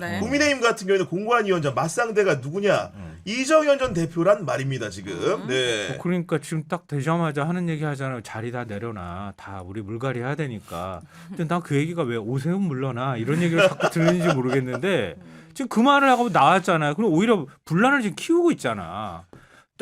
네. 국민의힘 같은 경우에는 공관위원장 맞상대가 누구냐? 이정현 전 대표란 말입니다 지금. 네. 그러니까 지금 딱 되자마자 하는 얘기 하잖아요. 자리 다 내려놔. 다 우리 물갈이 해야 되니까. 근데 난 그 얘기가 왜 오세훈 물러나 이런 얘기를 자꾸 들리는지 모르겠는데 지금 그 말을 하고 나왔잖아요. 그럼 오히려 분란을 지금 키우고 있잖아.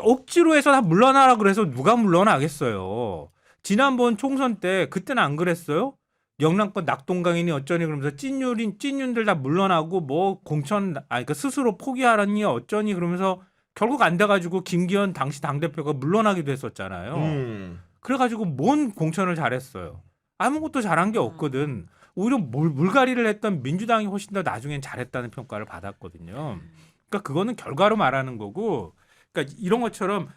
억지로 해서 다 물러나라 그래서 누가 물러나겠어요. 지난번 총선 때 그때는 안 그랬어요? 영남권 낙동강인이 어쩌니 그러면서 찐윤들 다 물러나고 뭐 그러니까 스스로 포기하라니 어쩌니 그러면서 결국 안 돼가지고 김기현 당시 당대표가 물러나기도 했었잖아요. 그래가지고 뭔 공천을 잘했어요. 아무것도 잘한 게 없거든. 오히려 물갈이를 했던 민주당이 훨씬 더 나중엔 잘했다는 평가를 받았거든요. 그러니까 그거는 결과로 말하는 거고 그러니까 이런 것처럼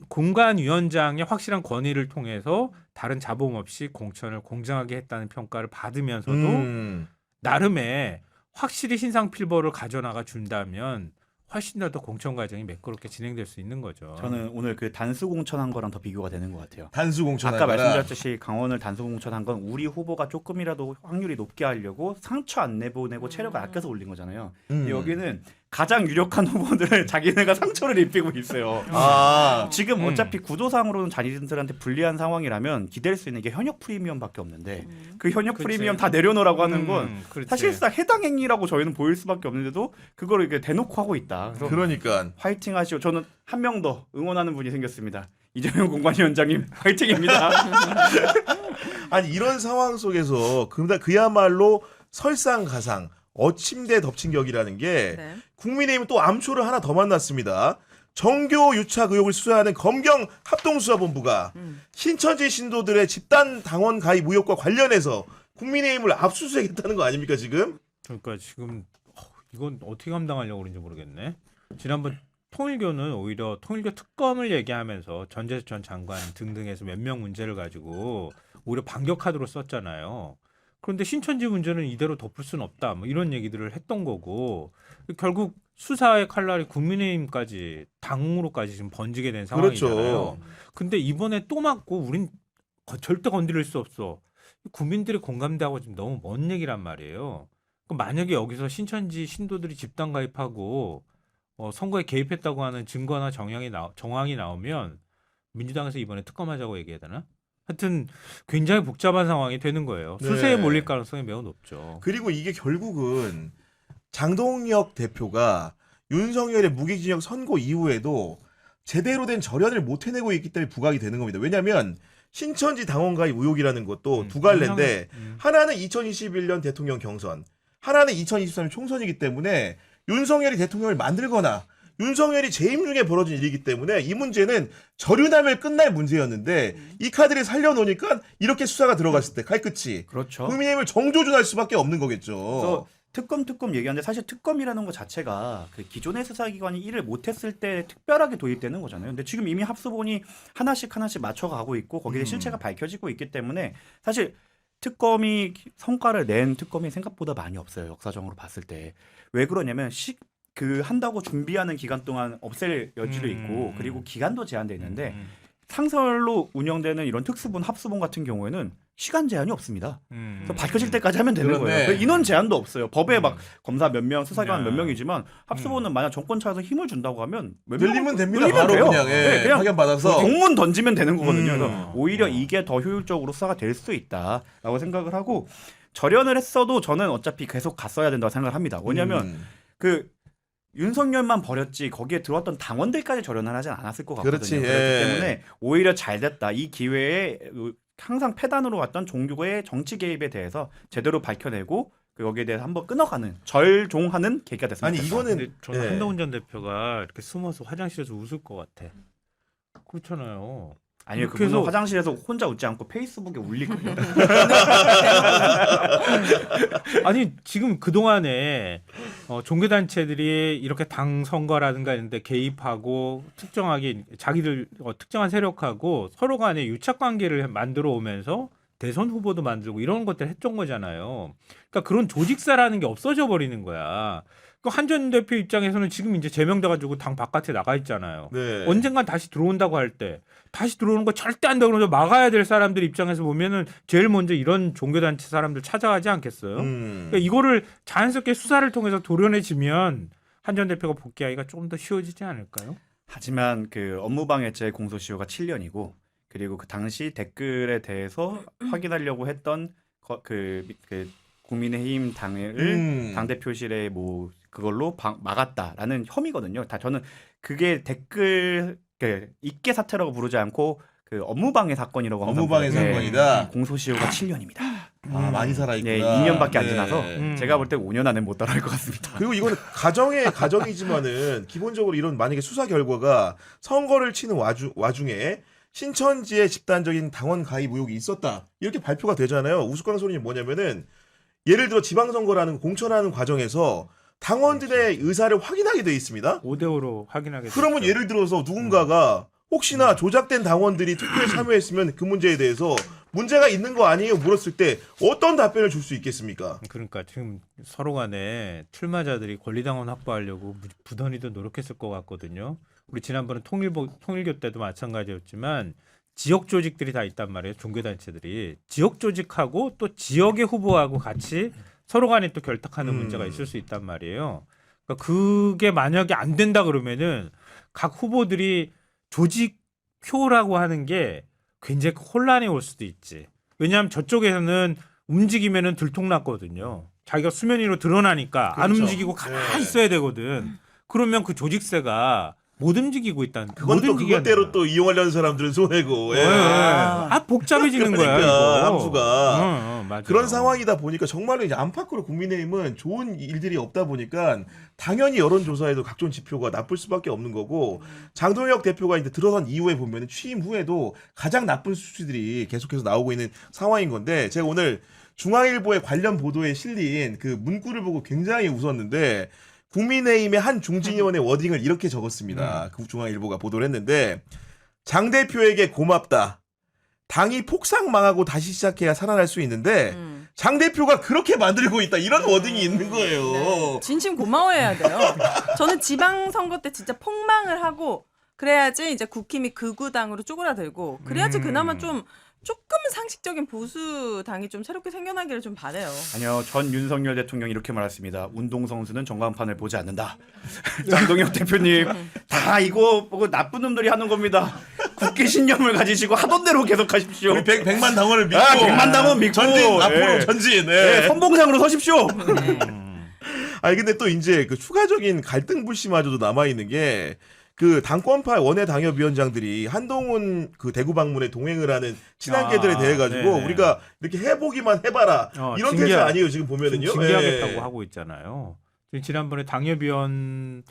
공관위원장의 확실한 권위를 통해서 다른 자본 없이 공천을 공정하게 했다는 평가를 받으면서도 나름의 확실히 신상필벌을 가져나가 준다면 훨씬 더 공천 과정이 매끄럽게 진행될 수 있는 거죠. 저는 오늘 그 단수 공천한 거랑 더 비교가 되는 것 같아요. 단수 공천. 아까 말씀드렸듯이 강원을 단수 공천한 건 우리 후보가 조금이라도 확률이 높게 하려고 상처 안 내보내고 체력을 아껴서 올린 거잖아요. 근데 여기는 가장 유력한 후보들을 자기네가 상처를 입히고 있어요. 지금 어차피 구도상으로는 자기들한테 불리한 상황이라면 기댈 수 있는 게 현역 프리미엄밖에 없는데 그 현역 그치. 프리미엄 다 내려놓으라고 하는 건 그렇지. 사실상 해당 행위라고 저희는 보일 수밖에 없는데도 그거를 이렇게 대놓고 하고 있다. 그래서 그러니까 화이팅 하시오. 저는 한 명 더 응원하는 분이 생겼습니다. 이재명 공관위원장님 화이팅입니다. 아니 이런 상황 속에서 그야말로 설상가상 어침대 덮친격이라는 게 네. 국민의힘은 또 암초를 하나 더 만났습니다. 정교 유착 의혹을 수사하는 검경 합동수사본부가 신천지 신도들의 집단 당원 가입 의혹과 관련해서 국민의힘을 압수수색했다는 거 아닙니까 지금? 그러니까 지금 이건 어떻게 감당하려고 그런지 모르겠네. 지난번 통일교는 오히려 통일교 특검을 얘기하면서 전재수 전 장관 등등해서 몇 명 문제를 가지고 오히려 반격 카드로 썼잖아요. 그런데 신천지 문제는 이대로 덮을 수는 없다. 뭐 이런 얘기들을 했던 거고 결국 수사의 칼날이 국민의힘까지 당으로까지 지금 번지게 된 상황이잖아요. 그렇죠. 근데 이번에 또 맞고 우린 절대 건드릴 수 없어. 국민들이 공감대하고 지금 너무 먼 얘기란 말이에요. 그럼 만약에 여기서 신천지 신도들이 집단 가입하고 선거에 개입했다고 하는 증거나 정황이 나오면 민주당에서 이번에 특검하자고 얘기해야 되나? 하여튼 굉장히 복잡한 상황이 되는 거예요. 수세에 네. 몰릴 가능성이 매우 높죠. 그리고 이게 결국은 장동혁 대표가 윤석열의 무기징역 선고 이후에도 제대로 된 절연을 못 해내고 있기 때문에 부각이 되는 겁니다. 왜냐하면 신천지 당원 가입 의혹이라는 것도 두 갈래인데 하나는 2021년 대통령 경선, 하나는 2023년 총선이기 때문에 윤석열이 대통령을 만들거나 윤석열이 재임 중에 벌어진 일이기 때문에 이 문제는 절유나면 끝날 문제였는데 이 카드를 살려놓으니까 이렇게 수사가 들어갔을 때 칼끝이 그렇죠. 국민의힘을 정조준할 수밖에 없는 거겠죠. 그래서 특검 얘기하는데 사실 특검이라는 것 자체가 그 기존의 수사기관이 일을 못했을 때 특별하게 도입되는 거잖아요. 근데 지금 이미 합수본이 하나씩 맞춰가고 있고 거기에 실체가 밝혀지고 있기 때문에 사실 특검이 성과를 낸 특검이 생각보다 많이 없어요. 역사적으로 봤을 때. 왜 그러냐면 한다고 준비하는 기간 동안 없앨 여지도 있고 그리고 기간도 제한돼 있는데 상설로 운영되는 이런 특수본 합수본 같은 경우에는 시간 제한이 없습니다. 그래서 밝혀질 때까지 하면 되는 그렇네. 거예요. 인원 제한도 없어요. 법에 막 검사 몇 명, 수사기관 몇 명이지만 합수본은 만약 정권 차에서 힘을 준다고 하면 늘리면 됩니다. 늘리면 바로 돼요. 그냥, 네, 그냥 확인 받아서 공문 던지면 되는 거거든요. 그래서 오히려 이게 더 효율적으로 수사가 될 수 있다라고 생각을 하고 절연을 했어도 저는 어차피 계속 갔어야 된다고 생각을 합니다. 왜냐하면 그 윤석열만 버렸지 거기에 들어왔던 당원들까지 절연을 하진 않았을 것 같거든요. 그렇지, 그렇기 예. 때문에 오히려 잘 됐다. 이 기회에 항상 패단으로 왔던 종교의 정치 개입에 대해서 제대로 밝혀내고 여기에 대해서 한번 끊어가는 절종하는 계기가 됐습니다. 아니 이거는 근데 저는 예. 한동훈 전 대표가 이렇게 숨어서 화장실에서 웃을 것 같아. 그렇잖아요. 아니요, 그렇게 그분은 해서- 화장실에서 혼자 웃지 않고 페이스북에 울릴 거예요. 아니 지금 그 동안에 종교단체들이 이렇게 당 선거라든가 이런데 개입하고 특정하게 자기들 특정한 세력하고 서로 간에 유착 관계를 만들어 오면서 대선 후보도 만들고 이런 것들 했던 거잖아요. 그러니까 그런 조직사라는 게 없어져 버리는 거야. 그 한 전 대표 입장에서는 지금 이제 제명돼 가지고 당 바깥에 나가 있잖아요. 네. 언젠간 다시 들어온다고 할 때 다시 들어오는 거 절대 안 되고 그러면서 막아야 될 사람들 입장에서 보면은 제일 먼저 이런 종교단체 사람들 찾아가지 않겠어요? 그러니까 이거를 자연스럽게 수사를 통해서 도려내지면 한 전 대표가 복귀하기가 좀 더 쉬워지지 않을까요? 하지만 그 업무방해죄 공소시효가 7년이고 그리고 그 당시 댓글에 대해서 확인하려고 했던 그 국민의힘 당을 당대표실에 뭐 그걸로 막았다라는 혐의거든요. 다 저는 그게 댓글 입계 사태라고 부르지 않고 그 업무방해 사건이라고 항상 업무방해 부르는데 사건이다. 공소시효가 7년입니다. 아, 많이 살아있구나. 네, 2년밖에 안 네. 지나서 제가 볼 때 5년 안에 못 따라할 것 같습니다. 그리고 이거는 가정이지만은 기본적으로 이런 만약에 수사 결과가 선거를 치는 와중에 신천지의 집단적인 당원 가입 의혹이 있었다 이렇게 발표가 되잖아요. 우스꽝스러운 뭐냐면은 예를 들어 지방선거라는 공천하는 과정에서 당원들의 의사를 확인하게 돼 있습니다. 5대5로 확인하게 그러면 됐죠. 예를 들어서 누군가가 혹시나 조작된 당원들이 투표에 참여했으면 그 문제에 대해서 문제가 있는 거 아니에요? 물었을 때 어떤 답변을 줄 수 있겠습니까? 그러니까 지금 서로 간에 출마자들이 권리당원 확보하려고 부단히도 노력했을 것 같거든요. 우리 지난번에 통일교 때도 마찬가지였지만 지역 조직들이 다 있단 말이에요. 종교단체들이. 지역 조직하고 또 지역의 후보하고 같이 서로 간에 또 결탁하는 문제가 있을 수 있단 말이에요. 그러니까 그게 만약에 안 된다 그러면은 각 후보들이 조직표라고 하는 게 굉장히 혼란이 올 수도 있지. 왜냐하면 저쪽에서는 움직이면은 들통났거든요. 자기가 수면 위로 드러나니까 안 그렇죠. 움직이고 가만히 네. 있어야 되거든. 그러면 그 조직세가 못 움직이고 있다는 그건 또 움직여야 그것대로 되는 또 이용하려는 사람들은 손해고. 예. 아, 복잡해지는 거야. 그러니까, 이거. 함수가. 맞아요. 그런 상황이다 보니까 정말로 이제 안팎으로 국민의힘은 좋은 일들이 없다 보니까 당연히 여론조사에도 각종 지표가 나쁠 수밖에 없는 거고 장동혁 대표가 이제 들어선 이후에 보면 취임 후에도 가장 나쁜 수치들이 계속해서 나오고 있는 상황인 건데 제가 오늘 중앙일보의 관련 보도에 실린 그 문구를 보고 굉장히 웃었는데 국민의힘의 한 중진의원의 워딩을 이렇게 적었습니다. 그 중앙일보가 보도를 했는데 장 대표에게 고맙다. 당이 폭삭 망하고 다시 시작해야 살아날 수 있는데 장 대표가 그렇게 만들고 있다. 이런 워딩이 있는 거예요. 네. 진심 고마워해야 돼요. 저는 지방선거 때 진짜 폭망을 하고 그래야지 이제 국힘이 극우당으로 쪼그라들고 그래야지 그나마 좀 조금은 상식적인 보수 당이 좀 새롭게 생겨나기를 좀 바래요. 아니요, 전 윤석열 대통령이 이렇게 말했습니다. 운동선수는 전광판을 보지 않는다. 장동혁 대표님, 다 이거 보고 나쁜 놈들이 하는 겁니다. 국회 신념을 가지시고 하던 대로 계속 하십시오. 우리 100만 당원을 믿고 100만 당원 믿고 전진 앞으로 예. 전진. 네, 선봉장으로 서십시오. 아니 근데 또 이제 그 추가적인 갈등 불씨마저도 남아 있는 게 그 당권파 원외 당협위원장들이 한동훈 그 대구 방문에 동행을 하는 친한계들에 대해 가지고 네네. 우리가 이렇게 해보기만 해봐라 이런 징계- 태세 아니에요 지금 보면은요. 징계하겠다고 예. 하고 있잖아요. 지난번에 당협위원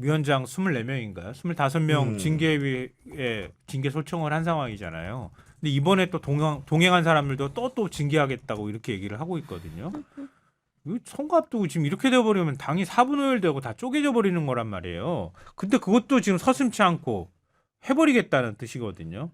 위원장 24명인가요? 25명 징계위에 징계 소청을 한 상황이잖아요. 근데 이번에 또 동행한 사람들도 또 징계하겠다고 이렇게 얘기를 하고 있거든요. 선거 앞두고 지금 이렇게 돼버리면 당이 4분의 1 되고 다 쪼개져 버리는 거란 말이에요. 근데 그것도 지금 서슴지 않고 해버리겠다는 뜻이거든요.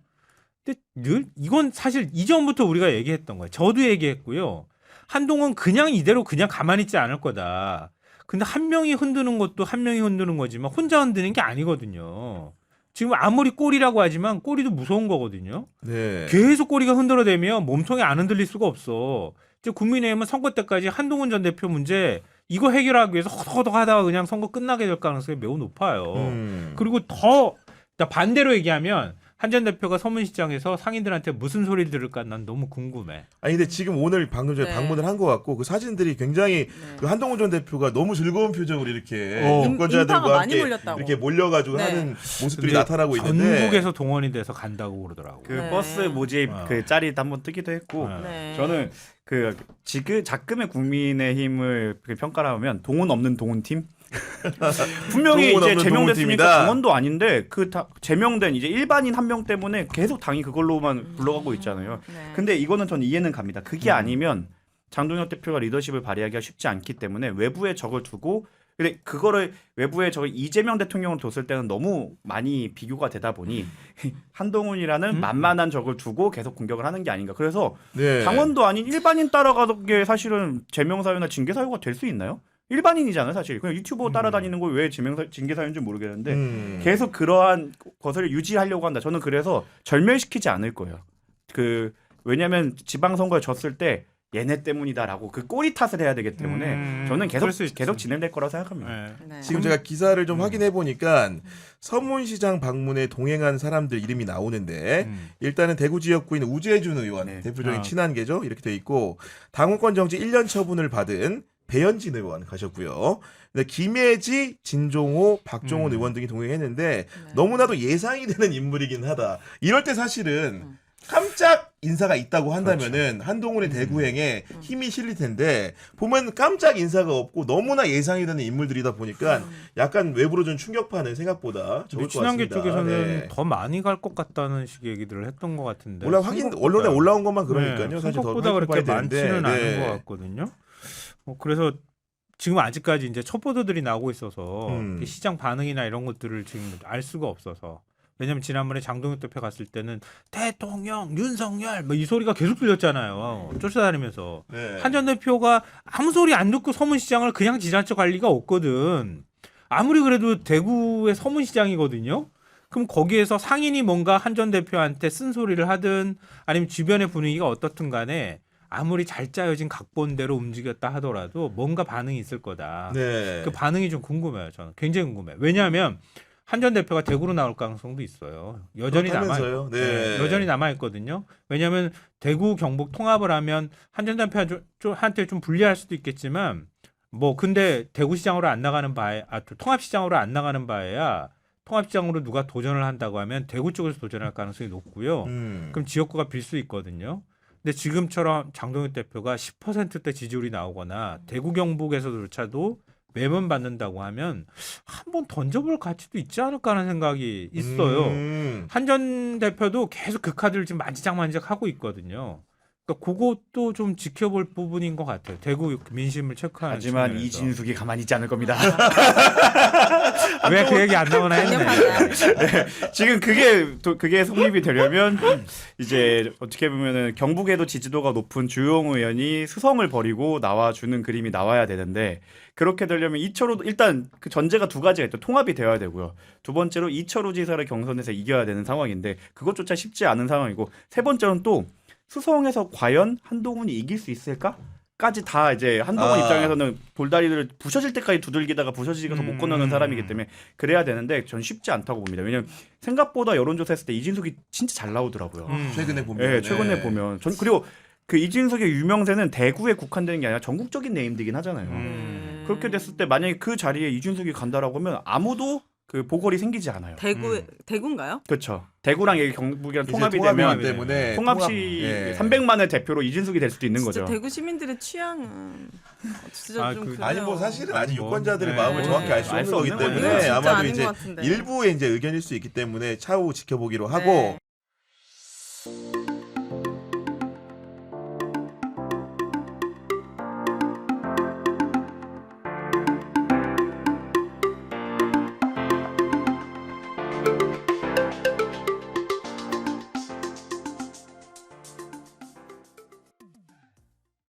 근데 늘 이건 사실 이전부터 우리가 얘기했던 거예요. 저도 얘기했고요. 한동훈 그냥 이대로 그냥 가만히 있지 않을 거다. 근데 한 명이 흔드는 것도 한 명이 흔드는 거지만 혼자 흔드는 게 아니거든요. 지금 아무리 꼬리라고 하지만 꼬리도 무서운 거거든요. 네. 계속 꼬리가 흔들어대면 몸통이 안 흔들릴 수가 없어. 이제 국민의힘은 선거 때까지 한동훈 전 대표 문제 이거 해결하기 위해서 허덕허덕 하다가 그냥 선거 끝나게 될 가능성이 매우 높아요. 그리고 더 반대로 얘기하면 한 전 대표가 서문시장에서 상인들한테 무슨 소리를 들을까 난 너무 궁금해. 아니 근데 지금 오늘 방금 전에 네. 방문을 한 것 같고 그 사진들이 굉장히 네. 그 한동훈 전 대표가 너무 즐거운 표정으로 이렇게 인파가 유권자들과 많이 함께 몰렸다고. 이렇게 몰려가지고 네. 하는 모습들이 근데 나타나고 있는데 전국에서 동원이 돼서 간다고 그러더라고. 그 네. 버스 모집 아. 그 짤이 한번 뜨기도 했고 네. 네. 저는 그 지금 작금의 국민의힘을 평가를 하면 동원 없는 동원팀 분명히 동원 이제 없는 제명됐으니까 동원팀이다. 동원도 아닌데 그 다 제명된 이제 일반인 한 명 때문에 계속 당이 그걸로만 굴러가고 있잖아요. 네. 근데 이거는 전 이해는 갑니다. 그게 아니면 장동혁 대표가 리더십을 발휘하기가 쉽지 않기 때문에 외부에 적을 두고 근데 그거를 외부에 저 이재명 대통령을 뒀을 때는 너무 많이 비교가 되다 보니 한동훈이라는 만만한 적을 두고 계속 공격을 하는 게 아닌가. 그래서 네. 당원도 아닌 일반인 따라가는 게 사실은 제명사유나 징계사유가 될 수 있나요? 일반인이잖아요, 사실. 그냥 유튜버 따라다니는 거 왜 징계사유인지 모르겠는데 계속 그러한 것을 유지하려고 한다. 저는 그래서 절멸시키지 않을 거예요. 왜냐하면 지방선거에 졌을 때 얘네 때문이다라고 그 꼬리 탓을 해야 되기 때문에 저는 그럴 수 계속 있지. 진행될 거라고 생각합니다. 네. 네. 지금 제가 기사를 좀 확인해 보니까 서문시장 방문에 동행한 사람들 이름이 나오는데 일단은 대구 지역구인 우재준 의원 네. 대표적인 아. 친한계죠. 이렇게 돼 있고 당원권 정지 1년 처분을 받은 배현진 의원 가셨고요. 김혜지, 진종호, 박종원 의원 등이 동행했는데 너무나도 예상이 되는 인물이긴 하다. 이럴 때 사실은 깜짝 인사가 있다고 한다면은 한동훈의 대구행에 힘이 실릴 텐데 보면 깜짝 인사가 없고 너무나 예상이 되는 인물들이다 보니까 약간 외부로 좀 충격파는 생각보다 적을 것 친한계 같습니다. 쪽에서는 네. 더 많이 갈 것 같다는 식의 얘기들을 했던 것 같은데. 몰라 확인 생각보다- 언론에 올라온 것만 그러니까요. 네, 사실 더 생각보다 그렇게 살펴봐야 되는데. 많지는 않은 네. 것 같거든요. 그래서 지금 아직까지 이제 첫 보도들이 나오고 있어서 이 시장 반응이나 이런 것들을 지금 알 수가 없어서. 왜냐면 지난번에 장동혁 대표 갔을 때는 대통령 윤석열 뭐 이 소리가 계속 들렸잖아요. 쫓아다니면서. 네. 한 전 대표가 아무 소리 안 듣고 서문시장을 그냥 지나쳐 갈 리가 없거든. 아무리 그래도 대구의 서문시장이거든요. 그럼 거기에서 상인이 뭔가 한 전 대표한테 쓴소리를 하든 아니면 주변의 분위기가 어떻든 간에 아무리 잘 짜여진 각본대로 움직였다 하더라도 뭔가 반응이 있을 거다. 네. 그 반응이 좀 궁금해요. 저는 굉장히 궁금해요. 왜냐하면 한 전 대표가 대구로 나올 가능성도 있어요. 여전히 그렇다면서요? 네. 여전히 남아 있거든요. 왜냐하면 대구 경북 통합을 하면 한 전 대표한테 좀 불리할 수도 있겠지만 뭐 근데 대구시장으로 안 나가는 바에 통합시장으로 안 나가는 바에야 통합시장으로 누가 도전을 한다고 하면 대구 쪽에서 도전할 가능성이 높고요. 그럼 지역구가 빌 수 있거든요. 근데 지금처럼 장동혁 대표가 10%대 지지율이 나오거나 대구 경북에서조차도 매번 받는다고 하면 한번 던져볼 가치도 있지 않을까 하는 생각이 있어요. 한 전 대표도 계속 그 카드를 지금 만지작만지작 하고 있거든요. 그러니까 그것도 좀 지켜볼 부분인 것 같아요. 대구 민심을 체크하는 하지만 측면에서. 이진숙이 가만히 있지 않을 겁니다. 왜 그 얘기 안 나오나 했네. 강력하다. 지금 그게 성립이 되려면 이제 어떻게 보면은 경북에도 지지도가 높은 주용 의원이 수성을 벌이고 나와주는 그림이 나와야 되는데 그렇게 되려면 이철호 일단 그 전제가 두 가지가 있죠. 통합이 되어야 되고요. 두 번째로 이철호 지사를 경선에서 이겨야 되는 상황인데 그것조차 쉽지 않은 상황이고 세 번째로는 또 수성에서 과연 한동훈이 이길 수 있을까? 까지 다 이제 한동훈 입장에서는 돌다리를 부셔질 때까지 두들기다가 부셔지고서 못 건너는 사람이기 때문에 그래야 되는데 전 쉽지 않다고 봅니다. 왜냐면 생각보다 여론조사 했을 때 이진숙이 진짜 잘 나오더라고요. 최근에 보면. 네, 최근에 보면 전 그리고 그 이진숙의 유명세는 대구에 국한되는 게 아니라 전국적인 네임드긴 하잖아요. 그렇게 됐을 때 만약에 그 자리에 이진숙이 간다라고 하면 아무도 그 보궐이 생기지 않아요. 대구인가요? 그렇죠. 대구랑 여기 경북이랑 이제 통합이 통합이기 되면 때문에 통합시 예. 300만의 대표로 이진숙이 될 수도 있는 진짜 거죠. 대구 시민들의 취향은 진짜 좀 그래요. 아니 뭐 사실은 아직 아니, 뭐, 유권자들의 네. 마음을 정확히 알 수 알 없는 수 거기 없는 때문에 거예요. 진짜 아마도 아닌 이제 것 같은데. 일부의 이제 의견일 수 있기 때문에 차후 지켜보기로 하고 네.